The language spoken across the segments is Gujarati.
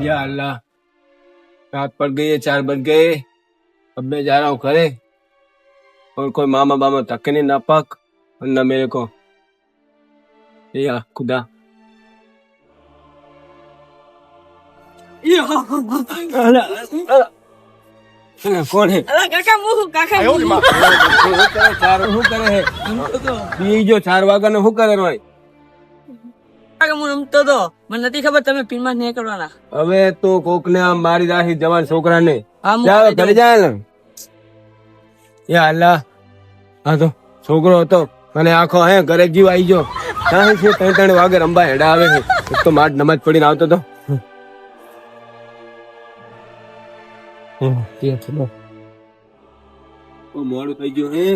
या अल्लाह, रात पड़ गई है, 4 बज गए। अब मैं जा रहा हूँ घरे और कोई मामा बामा तक नहीं ना पाक और ना मेरे को। या खुदा। कौन है? કાકા હું કાકા શું કરે બીજો 4 વાગ્યાનો શું કરે ભાઈ? કાકા હું રમતો તો મને નથી ખબર તમે પીનમાં નહીં કરવાના. હવે તો કોક ને આમ મારી રાખી જવાન છોકરાને હા, હું જાવ કરી ઘરે જાય ને. યા અલ્લાહ, હા તો છોકરો હતો અને આખો હે ઘરે જીવ આવી ગયો. ત્રણ 3 વાગે રંબા હેડા આવે છે. એક તો માટ નમાજ પડીને આવતો તો. મોડું થઈ ગયું હે.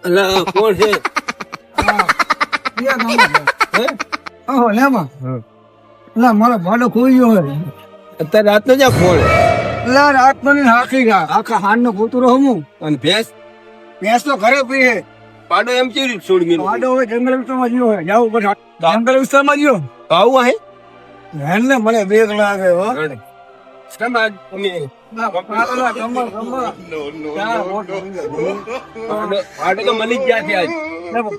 અલ્લાહ, કોણ છે? મારો ભાડો ખોઈ ગયો હોય અત્યારે રાત નો જ્યાં ફોન રાત નો હાકી ગયા આખા હાન નો પોતું હું અને ભેંસ ભેંસ તો ઘરે પીએ પાડો એમ કેવી રીતે છોડી મેલું? ભાડો હોય જંગલ વિસ્તારમાં જીવો હોય જાવ પછી જંગલ વિસ્તારમાં જીવો આવું હે હેને મને બેગ લાગે હો સમાજ અમે પાડો તો મળી જ ગયા છે આજ.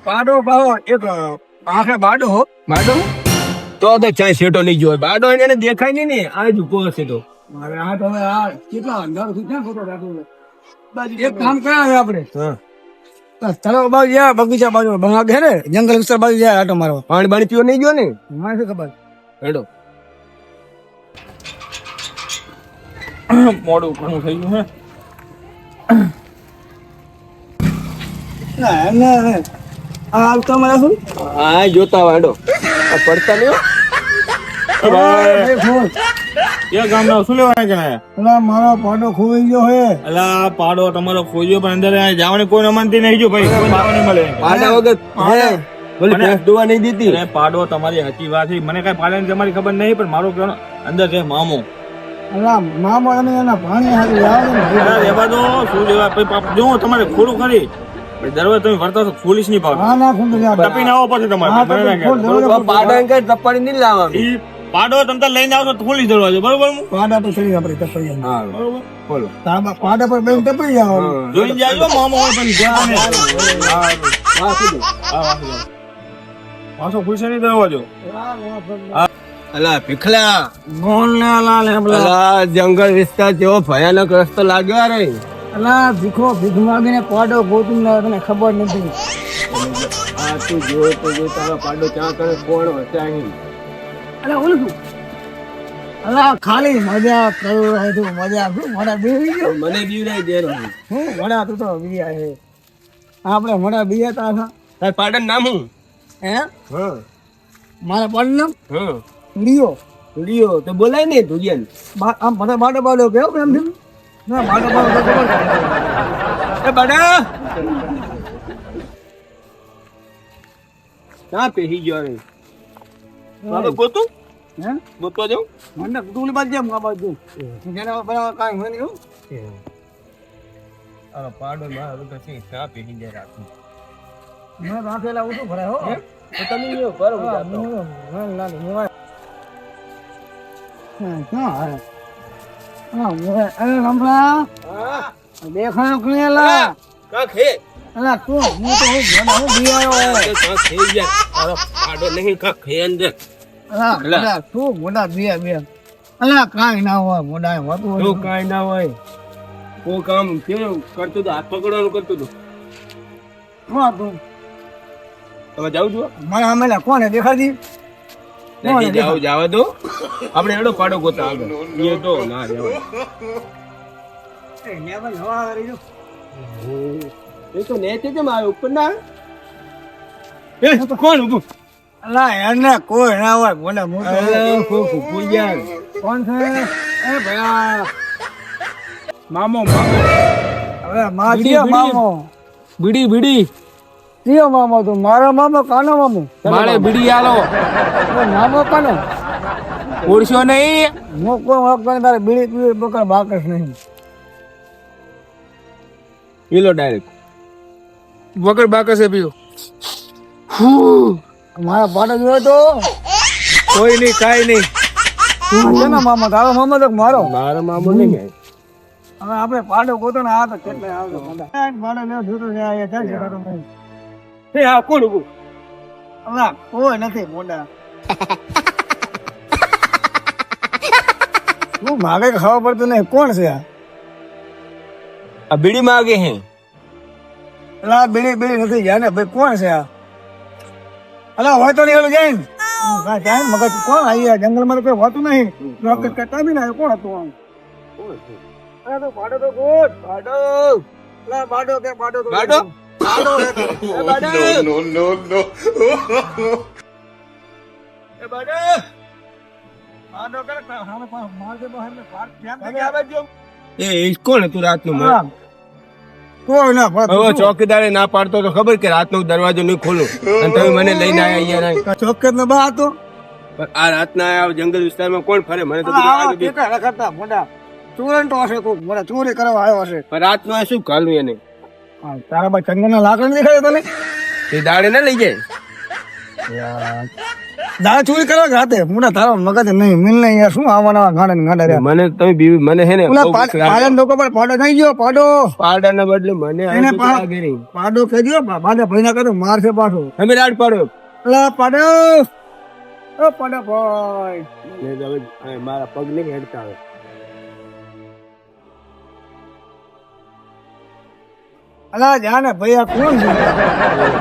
પાડો ભાવો એક આખે બાડો હો બાડો તો ચાય શેટો નહીં જોયો. બાડો એને દેખાય નહીં ને આ જ ઉભો હશે તો. મારે આ તમે આ કેટલા અંધાર સુધી ક્યાં ખોટો રાખો એક કામ કરાવે આપણે તળાવ બાજુ જાય બગીચા બાજુ બનાવે હે ને જંગલ વિસ્તાર બાજુ જાય આટો મારવા પાણી બાણી પીવો નહીં ગયો ને? મને શું ખબર હેડો. મોડું ઘણું થઈ ગયું હે. ના આવતો મને શું હા જોતા હોય હેડો. આ પડતા નહીં હો. મારો પાડો ખોઈ ગયો હે પાડો તમારો ખોજો પણ અંદર જવાની કોઈ અમનતી નહીં જો ભાઈ કોઈ જવા નહીં મળે. પાડા વગર હે બોલી ભેંસ દોવા નહીં દીધી. અરે પાડો તમારી સાચી વાત છે. મને કઈ પાડવાની તમારી ખબર નહીં પણ મારો કહેવાનો અંદર છે મામો. મામો અને એના પાણી હારી અરે રહેવા દો શું લેવા પછી જો તમારે ખોલું ખરી દરવાજ તમે વર્તા તો ખોલીશ નહીં પાડો ટપી ના આવો પછી તમારે પાડા કઈ ટપ્પાડી નહીં લાવવાનું. ઈ પાડો તમે તાર લઈને આવશો તો ખોલીશ દરવાજો બરોબર પાડા પર ચડી આપણે ટપાઈ હા બરોબર બોલો. પાડા પર બેન ટપાઈ જવાનું જોઈને જાજો મામો હોય પણ જ્યાં પાછો ખુલશે નહીં દરવાજો. અલા ભીખલા મોન ને લાલ હેમલા અલા જંગલ વિસ્તાર જેવો ભયાનક રસ્તો લાગ્યો રે. અલા ભીખો ભીખ માંગીને પાડો ગોતું ને તને ખબર નથી આ તું જો તો જો તારો પાડો ક્યાં કરે કોણ હશે અહીં. અલા ઓલું શું અલા ખાલી મજા કરું હે તું મજા શું મોડા બેહી ગયો મને બીવરાઈ દેરો. હું મોડા તું તો બીયા હે આપણે મોડા બીયા તા હતા તાર પાડન નામ હું? હે હા મારા પાડો નામ હા લિયો લિયો તો બોલાય ને ધુરિયન. આમ મને બાડો બાડો કેવો પ્રેમ થી ના બાડો બાડો તો ખબર એ બડા ક્યાં પેહી ગયો રે? મારો ગોતું હે ગોતો જાઉં. મને તું બાજુ જેમ આ બાજુ જેને બરાબર કાઈ હોય નહીં આ પાડો મારો તો છે ક્યાં પેહી જાય રાખું. મેં રાખેલા ઉઠું ભરાય હો તો તમે લ્યો બરોબર હા જાતો. લાલ મોય હા હા મોય અરે રમલા હા દેખાયો કણેલા કાંક હે અલા તું હું તો હું બિયાયો કાંક હે યાર. તારો પાડો નહીં કાંક હે અંદર. અલા તું મોડા બિયા બિયા અલા કાઈ ના હોય મોડા હોતું તો કાંઈ ના હોય. કોઈ કામ કેવું કરતું તો હાથ પકડવાનું કરતું હતું. હા તું તમે જાવ છો? મને આમેલા કોને દેખાડી નહીં જાવ જાવા દો. આપણે એડો પાડો ગોતા આગળ. એ તો ના રહેવાય. એ નેવલ હવા આવી જો એ તો નેચે કેમ આવે ઉપર ના આવે? એ કોણ ઊભું? અલા એને કોઈ ના હોય મોડા મોટો અલા ફૂફુ યાર. કોણ છે એ ભયા મામો મામો હવે માજીયો મામો બીડી બીડી કયો મામો તું મારો મામો કાનો મામો મારે બીડી આલો. મામો કાનો ઓળશો નહીં. મોકો મોક કરે તારે બીડી પીવી બકર બાકસ નહીં પીલો ડાયરેક્ટ વગર બાકસે પીઓ. મારા પાડો જોયો તો કોઈ નહીં કાઈ નહીં. શેના મામા તારો મામા તો મારો મારા મામો નહીં કઈ. હવે આપણે પાડો ગોતો ને આ તો કેટલાય આવતો પાડો લેવો જોતો છે આ જાય છે તારો ભાઈ. એ હા કોણ ઉભું? હવે કોઈ નથી મોડા હું માગે કે ખબર પડતું નહીં કોણ છે આ આ બીડી માગે હે. અલા બીડી બીડી નથી ગયા ને ભાઈ કોણ છે આ અલા હોય તો નહીં ઓલું જાય ને કાંઈ જાય ને મગજ કોણ આવી આ જંગલમાં તો કોઈ હોતું નહીં રોકેટ કરતા બી ના કોણ હતું આમ અલા તો પાડો તો ગોત પાડો અલા પાડો કે પાડો તો પાડો? પાડો એ બાડો! એ બાડો! પાડો કે સામે મારજે બહાર ને પાડ કેમ તમે આ બાજુ. એ કોણ હતું રાતનું? કોઈ ના હવે ચોકીદારે ના પાડતો તો ખબર કે રાતનો દરવાજો નહીં ખોલું અને તમે મને લઈને આવ્યા અહીંયા. ચોક્કસ ને બા હતો પણ આ રાતના આ જંગલ વિસ્તારમાં કોણ ફરે? મને તો આવા લાગે બી. કેટલા રખડતા મોટા ચોરંટો હશે કોક મોટા ચોરી કરવા આવ્યો હશે પણ રાતનું આ શું ખાલું એને? તારા બા ચંગલ ના લાકડ દેખાય તને એ દાડે ના લઈ જાય. દાળ ચોરી કરવા રાતે મોટા તારો મગજ નહીં મિલ નહીં યાર શું આવવાના ગાડા ને ગાડા રહ્યા મને તમે મને હે ને ઓલા બહુ બીક લાગે. પાડન લોકો પણ પાડો થઈ ગયો પાડો પાડાના બદલે મને આ એને બીક પા- લાગે નહીં. પાડો કહી દો બાદા ભાઈ ના કરો મારશે પાછો તમે રાડ પાડો. અલા પાડો ઓ પાડો ભાઈ ને તો હવે મારા પગ નહીં હેડતા હવે. અલા જા ને ભાઈ આ કોણ છે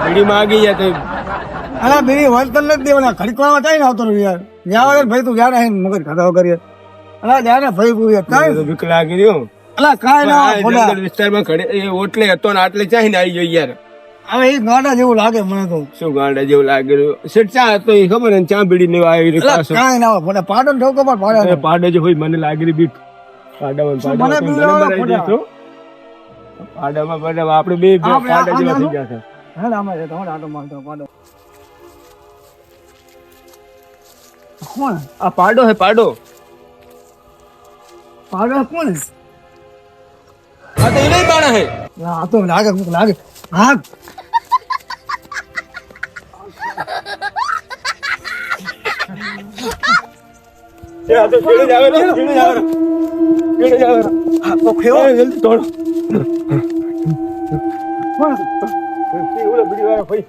બીડી માગી જાય તો અલા બીડી વળતર નથી દેવાના ખડકવામાં થાય ને આવતો રહ્યો યાર જા ભાઈ તું જા ને મગજ ખાતા કરીએ અલા જા ને ભાઈ તું યાર મને તો કાંઈ બીક લાગી રહ્યો. અલા કાંઈ ના આ ખોડા જંગલ વિસ્તારમાં ખડે એ ઓટલે હતો ને આટલે ચાહીને આવી ગયો યાર. હવે એ ગાડા જેવું લાગે મને તો શું ગાંડા જેવું લાગી રહ્યું. શેઠ ચા હતો એ ખબર ને ચા બીડી લેવા આવી રહ્યો અલા પાછો. કાંઈ ના હોય પાડો ને ઠોકો પણ પાડો એ પાડો જે હોય મને લાગી રહી બીક. પાડામાં શું પાડા મને મને બીક લાગે મરાઈ ખોટા? જશો. પાડામાં પાડામાં આપણે બે આપણે પાડા આ જેવા નાનું? થઈ જશે. હે આમાં છે તમારે આટો મારતો પાડો કોણ આ પાડો હે પાડો. પાડો કોણ આ તો એને પાડા હે. આ તો લાગે કોક લાગે હા એ આ તો છેડે જ આવે ને, છેડે જ આવે ને. છેડે જ આવે ને. તો ખેવો એ જલ્દી તોડ. કોણ એ ઓલો બીડી વાળો ભાઈ.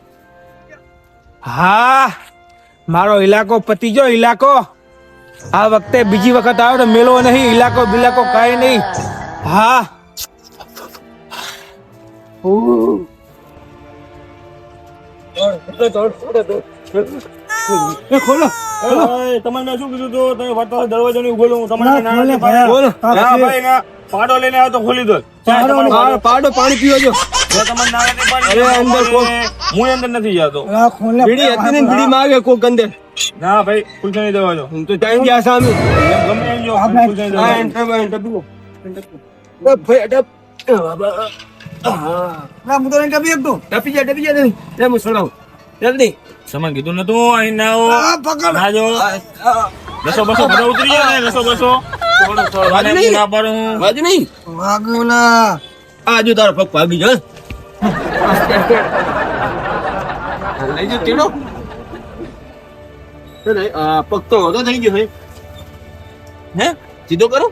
હા મારો ઇલાકો પતી ગયો ઇલાકો આ વખતે બીજી વખત આવ્યો તો મેલો નહીં ઇલાકો બિલાકો કાંઈ નહીં હા એ ખોલો તમને મેં શું કીધું તું? તમે વર્તા દરવાજો નહીં ખોલો. હું તમને ના, ના ખોલે નથી ભાઈ. પાડ્યો. હા, ના પછી. ભાઈ ના પાડો લઈને આવ્યો તો ખોલી દો. પાડો આ પાડો પાણી પીવો છો. જો તમને ના નથી પાડી, અરે, અંદર કોણ? હું અંદર નથી જતો. આ ખોલે બીડી હતી ને બીડી માંગે કોક અંદર. ના ભાઈ ખુલશે નહીં દેવાજો. હું તો ત્યાં ગયા સામે. એમ ગમે એમ જો આપણે- ખુલશે નહીં આ દેવાજો. એન્ટર માં એન્ટર પીવો. ઓ ભાઈ અડપ. બાબા. હા. ના હું તો નહીં કપી શકતો ડપી જા નહીં. લે હું છોડાવું. જલ્દી. સામાન કીધું નતું અહીં ના આવો. આ પકડ ના જો બસો બધા ઉતરી ગયા ને બસો વાજ મને નહીં. ના પાડું હું. વાજ નહીં. વાગુલા આ જો તારો પગ ભાગી જા. લઈ જો તેડો. આ પગ તો વધો થઈ ગયો હે. હે સીધો કરો.